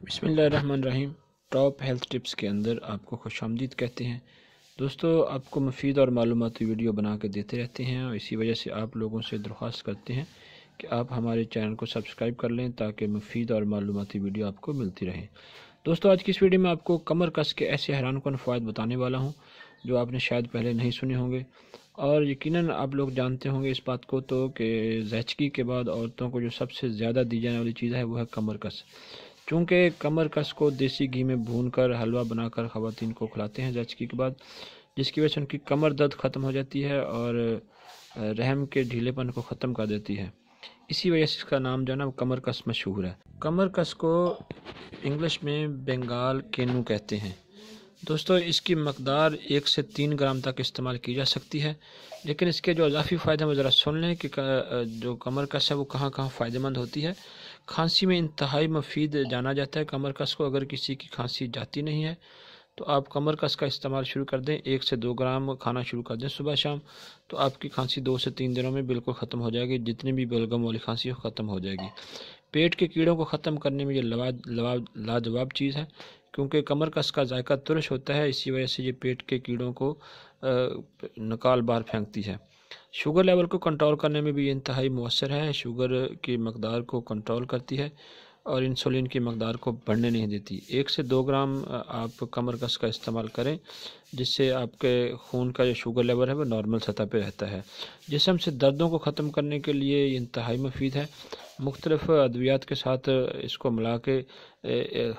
बिस्मिल्लाहिर्रहमानिर्रहीम। Top health tips के अंदर आपको खुश आमदीद कहते हैं। दोस्तों, आपको मुफीद और मालूमाती वीडियो बना के देते रहते हैं और इसी वजह से आप लोगों से दरख्वास्त करते हैं कि आप हमारे चैनल को सब्सक्राइब कर लें ताकि मुफीद और मालूमाती वीडियो आपको मिलती रहें। दोस्तों, आज की इस वीडियो में आपको कमर कस के ऐसे हैरानकुन फ़वाइद बताने वाला हूँ जो आपने शायद पहले नहीं सुने होंगे और यकीनन आप लोग जानते होंगे इस बात को तो कि ज़ैचकी के बाद औरतों को जो सबसे ज़्यादा दी जाने वाली चीज़ है वो है कमर कस। चूँकि कमर कस को देसी घी में भूनकर हलवा बनाकर ख़वातीन को खिलाते हैं ज़ैचकी के बाद, जिसकी वजह से उनकी कमर दर्द ख़त्म हो जाती है और रहम के ढीलेपन को ख़त्म कर देती है। इसी वजह से इसका नाम जो है ना वो कमर कस मशहूर है। कमर कस को इंग्लिश में बंगाल केनू कहते हैं। दोस्तों, इसकी मकदार 1 से 3 ग्राम तक इस्तेमाल की जा सकती है, लेकिन इसके जो इजाफी फ़ायदे हैं वो ज़रा सुन लें कि जो कमर कस है वो कहाँ कहाँ फ़ायदेमंद होती है। खांसी में इंतहाई मुफीद जाना जाता है कमर कस को। अगर किसी की खांसी जाती नहीं है तो आप कमर कस का इस्तेमाल शुरू कर दें, 1 से 2 ग्राम खाना शुरू कर दें सुबह शाम, तो आपकी खांसी 2 से 3 दिनों में बिल्कुल ख़त्म हो जाएगी। जितनी भी बलगम वाली खांसी हो ख़त्म हो जाएगी। पेट के कीड़ों को ख़त्म करने में ये लाजवाब चीज़ है, क्योंकि कमर कस का जायका तुरश होता है। इसी वजह से ये पेट के कीड़ों को निकाल बाहर फेंकती है। शुगर लेवल को कंट्रोल करने में भी ये इंतहाई मौसर है। शुगर की मकदार को कंट्रोल करती है और इंसुलिन की मकदार को बढ़ने नहीं देती। 1 से 2 ग्राम आप कमर कस का इस्तेमाल करें, जिससे आपके खून का जो शुगर लेवल है वो नॉर्मल सतह पे रहता है। जिस्म से दर्दों को ख़त्म करने के लिए ये इंतहाई मुफीद है। मुख्तलिफ़ अद्वियात के साथ इसको मिला के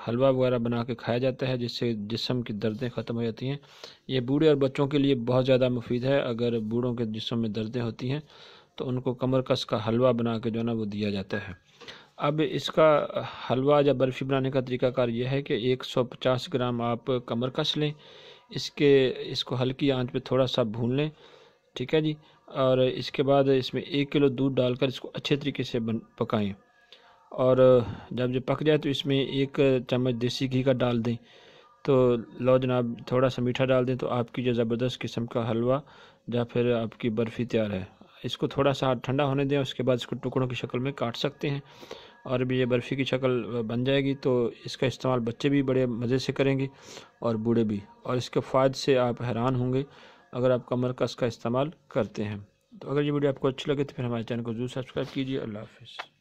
हलवा वगैरह बना के खाया जाता है, जिससे जिस्म की दर्दें ख़त्म हो जाती हैं। ये बूढ़े और बच्चों के लिए बहुत ज़्यादा मुफीद है। अगर बूढ़ों के जिस्म में दर्दें होती हैं तो उनको कमर कस का हलवा बना के जो है ना वो दिया जाता है। अब इसका हलवा या बर्फ़ी बनाने का तरीकाकार यह है कि 150 ग्राम आप कमर कस लें, इसको हल्की आंच पे थोड़ा सा भून लें, ठीक है जी। और इसके बाद इसमें 1 किलो दूध डालकर इसको अच्छे तरीके से पकाएं और जब ये पक जाए तो इसमें 1 चम्मच देसी घी का डाल दें। तो लो जनाब, थोड़ा सा मीठा डाल दें तो आपकी जो ज़बरदस्त किस्म का हलवा या फिर आपकी बर्फ़ी तैयार है। इसको थोड़ा सा ठंडा होने दें, उसके बाद इसको टुकड़ों की शक्ल में काट सकते हैं और भी ये बर्फ़ी की शक्ल बन जाएगी। तो इसका इस्तेमाल बच्चे भी बड़े मज़े से करेंगे और बूढ़े भी, और इसके फ़ायदे से आप हैरान होंगे अगर आप कमर कस का इस्तेमाल करते हैं। तो अगर ये वीडियो आपको अच्छी लगे तो फिर हमारे चैनल को ज़रूर सब्सक्राइब कीजिए। अल्लाह हाफ़िज़।